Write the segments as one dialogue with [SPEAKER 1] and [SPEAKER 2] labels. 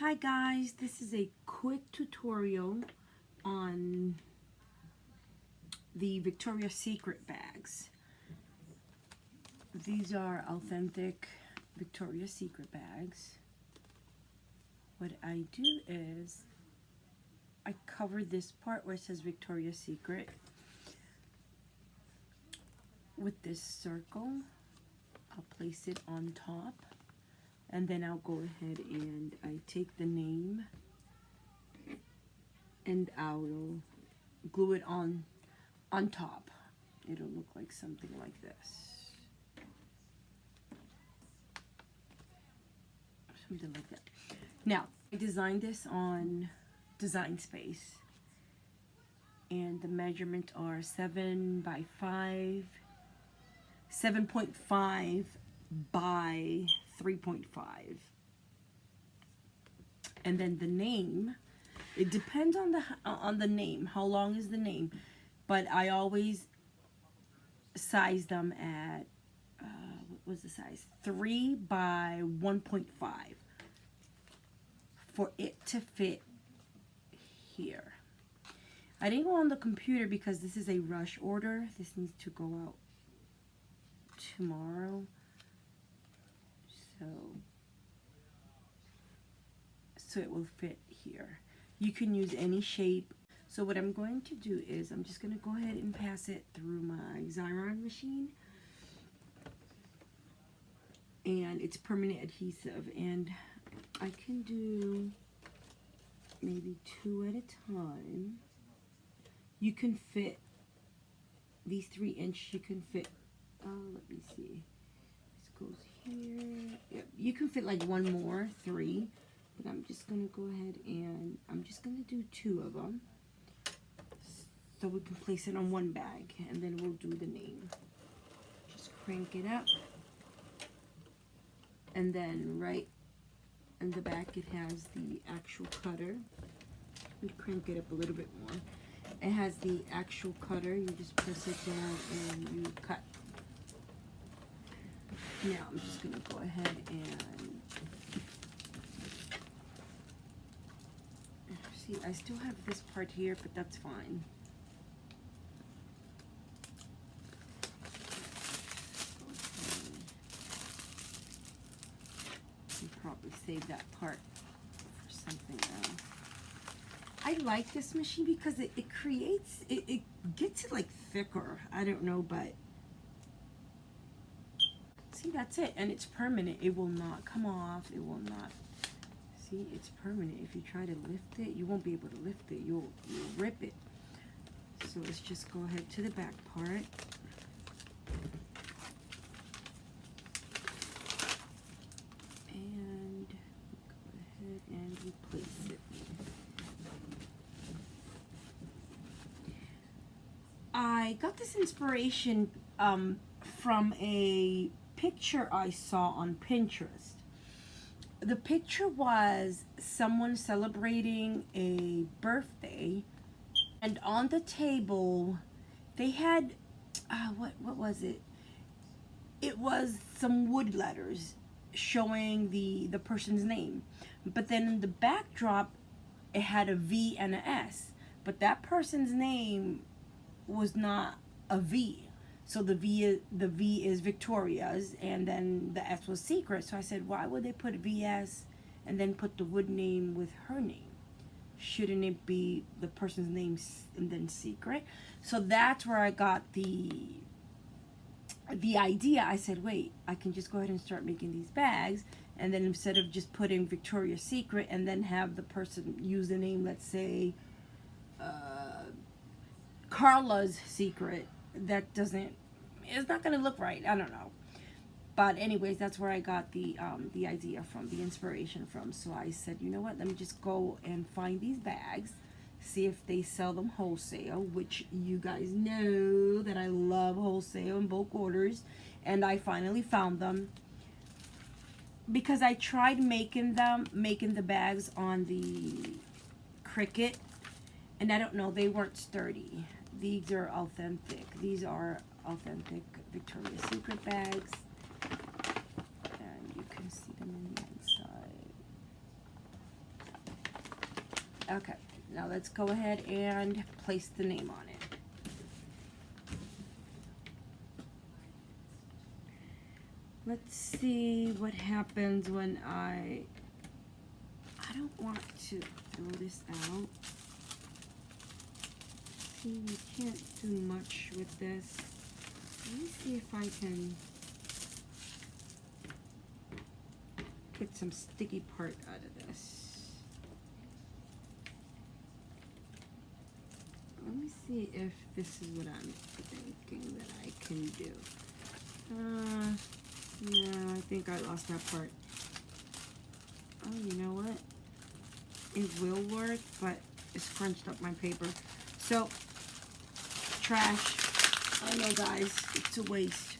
[SPEAKER 1] Hi guys, this is a quick tutorial on the Victoria's Secret bags. These are authentic Victoria's Secret bags. What I do is I cover this part where it says Victoria's Secret with this circle. I'll place it on top. And then I'll go ahead and I take the name and I'll glue it on top. It'll look like something like this. Something like that. Now, I designed this on Design Space. And the measurements are 7.5 by 3.5. And then the name, it depends on the name, how long is the name, but I always size them at what was the size, 3 by 1.5 for it to fit here. I didn't go on the computer because this is a rush order. This needs to go out tomorrow. So it will fit here. You can use any shape. So what I'm going to do is I'm just going to go ahead and pass it through my Xyron machine. And it's permanent adhesive. And I can do maybe 2 at a time. You can fit these 3-inch, you can fit, let me see. Goes here. Yep. You can fit like one more, 3, but I'm just gonna go ahead and I'm just gonna do 2 of them so we can place it on one bag, and then we'll do the name. Just crank it up, and then right in the back it has the actual cutter. We crank it up a little bit more. It has the actual cutter. You just press it down and you cut. Now I'm just going to go ahead and see, I still have this part here, but that's fine. I'll probably save that part for something else. I like this machine because it creates, it gets it like thicker. I don't know, but see, that's it, and it's permanent. It will not come off. It will not. See, it's permanent. If you try to lift it, you won't be able to lift it. You'll rip it. So let's just go ahead to the back part. And go ahead and replace it. I got this inspiration from a picture I saw on Pinterest. The picture was someone celebrating a birthday, and on the table they had what was it? It was some wood letters showing the person's name, but then in the backdrop it had a V and a S, but that person's name was not a V. So the V is Victoria's, and then the S was Secret. So I said, why would they put VS and then put the wood name with her name? Shouldn't it be the person's name and then Secret? So that's where I got the idea. I said, wait, I can just go ahead and start making these bags, and then instead of just putting Victoria's Secret and then have the person use the name, let's say Carla's Secret, that doesn't, it's not going to look right. I don't know. But anyways, that's where I got the idea from, the inspiration from. So I said, you know what, let me just go and find these bags, see if they sell them wholesale, which you guys know that I love wholesale and bulk orders. And I finally found them because I tried making the bags on the Cricut, and I don't know, they weren't sturdy. These are authentic. These are authentic Victoria's Secret bags. And you can see them on the inside. Okay, now let's go ahead and place the name on it. Let's see what happens when I don't want to throw this out. See, you can't do much with this. Let me see if I can get some sticky part out of this. Let me see if this is what I'm thinking that I can do. No, I think I lost that part. Oh, you know what? It will work, but it's crunched up my paper. So, trash. I know, guys, it's a waste,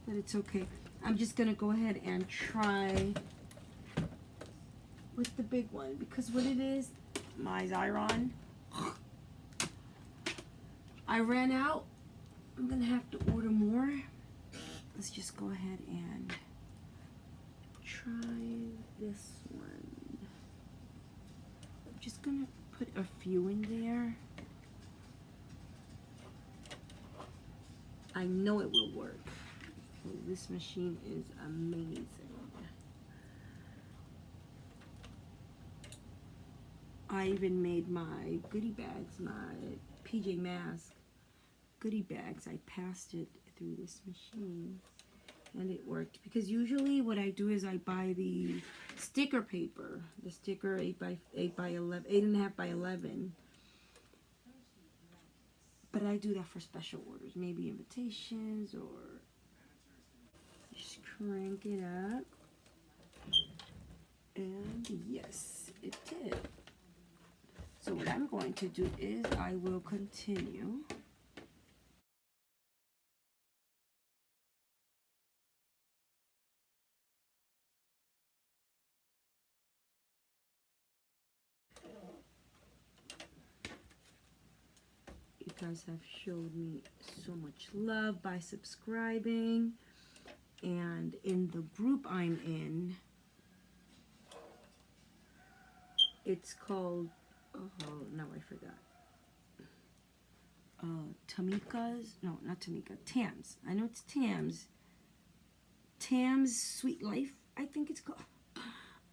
[SPEAKER 1] but it's okay. I'm just gonna go ahead and try with the big one, because what it is, my Xyron, I ran out. I'm gonna have to order more. Let's just go ahead and try this one. I'm just gonna put a few in there. I know it will work. This machine is amazing. I even made my goodie bags, my PJ Masks goodie bags. I passed it through this machine and it worked, because usually what I do is I buy the sticker paper, the sticker 8.5 by 11, but I do that for special orders, maybe invitations, or just crank it up. And yes, it did. So what I'm going to do is I will continue. You guys have showed me so much love by subscribing, and in the group I'm in, it's called, oh, now I forgot. Tamika's, no, not Tamika, Tam's. I know it's Tam's. Tam's Sweet Life, I think it's called.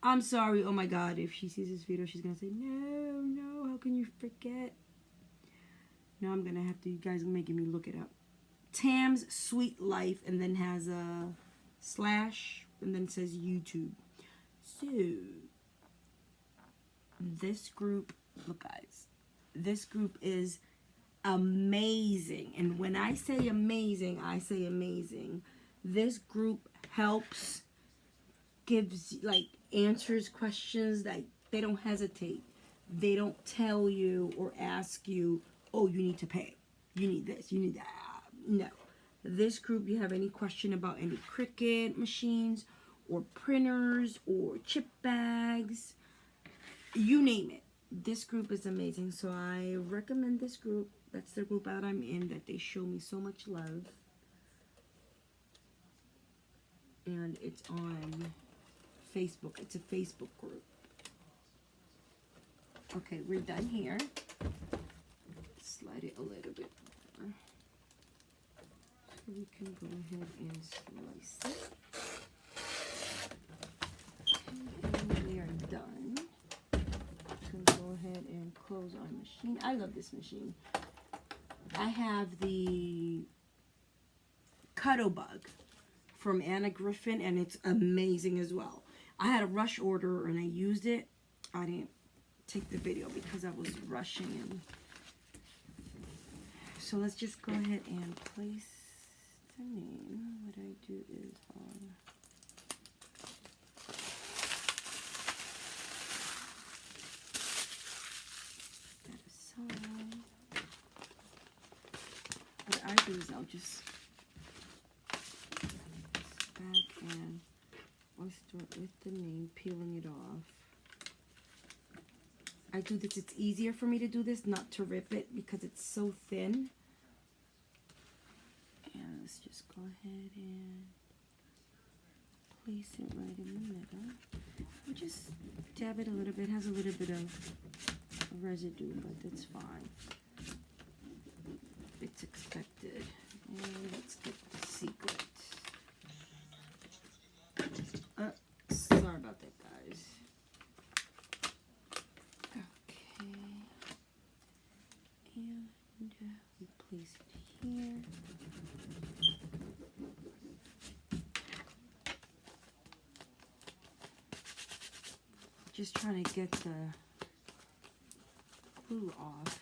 [SPEAKER 1] I'm sorry, oh my God, if she sees this video, she's gonna say, no, how can you forget? Now I'm gonna have to, you guys are making me look it up. Tam's Sweet Life, and then has a slash, and then it says YouTube. So, this group, look guys, this group is amazing. And when I say amazing, I say amazing. This group helps, gives, like, answers questions, like, they don't hesitate. They don't tell you or ask you, oh, you need to pay, you need this, you need that. No. This group, you have any question about any Cricut machines or printers or chip bags, you name it, this group is amazing. So I recommend this group. That's the group that I'm in, that they show me so much love. And it's on Facebook. It's a Facebook group. Okay, we're done here. Slide it a little bit more. So we can go ahead and slice it. And we are done. Can go ahead and close our machine. I love this machine. I have the Cuddlebug from Anna Griffin, and it's amazing as well. I had a rush order and I used it. I didn't take the video because I was rushing, and so let's just go ahead and place the name. What I do is that aside. What I do is I'll just back and I'll start with the name, peeling it off. I do this, it's easier for me to do this, not to rip it, because it's so thin. And let's just go ahead and place it right in the middle. We'll just dab it a little bit, it has a little bit of residue, but that's fine. It's expected. And let's get the secret. Sorry about that, guys. Okay. And we place it here. Just trying to get the glue off.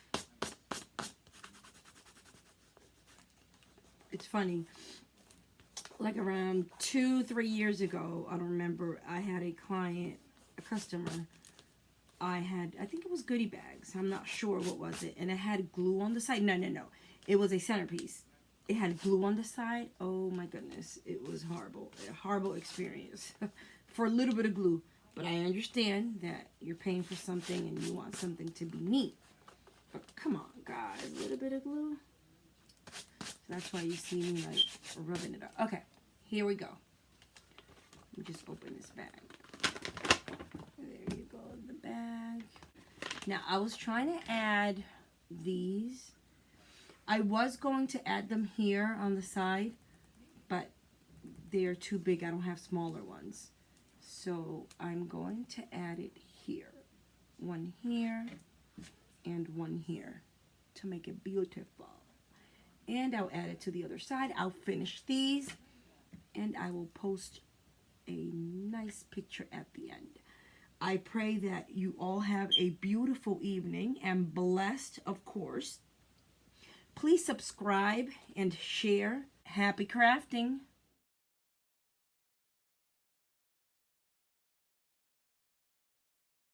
[SPEAKER 1] It's funny, like around 2-3 years ago, I don't remember, I had a client, a customer, I think it was goodie bags, I'm not sure what was it, and it had glue on the side. No, it was a centerpiece. It had glue on the side. Oh my goodness, it was horrible, a horrible experience for a little bit of glue. But I understand that you're paying for something and you want something to be neat. But come on, guys, a little bit of glue. So that's why you see me like rubbing it up. Okay, here we go. Let me just open this bag. There you go, the bag. Now, I was trying to add these. I was going to add them here on the side, but they're too big. I don't have smaller ones. So I'm going to add it here. One here and one here to make it beautiful. And I'll add it to the other side. I'll finish these and I will post a nice picture at the end. I pray that you all have a beautiful evening and blessed, of course. Please subscribe and share. Happy crafting.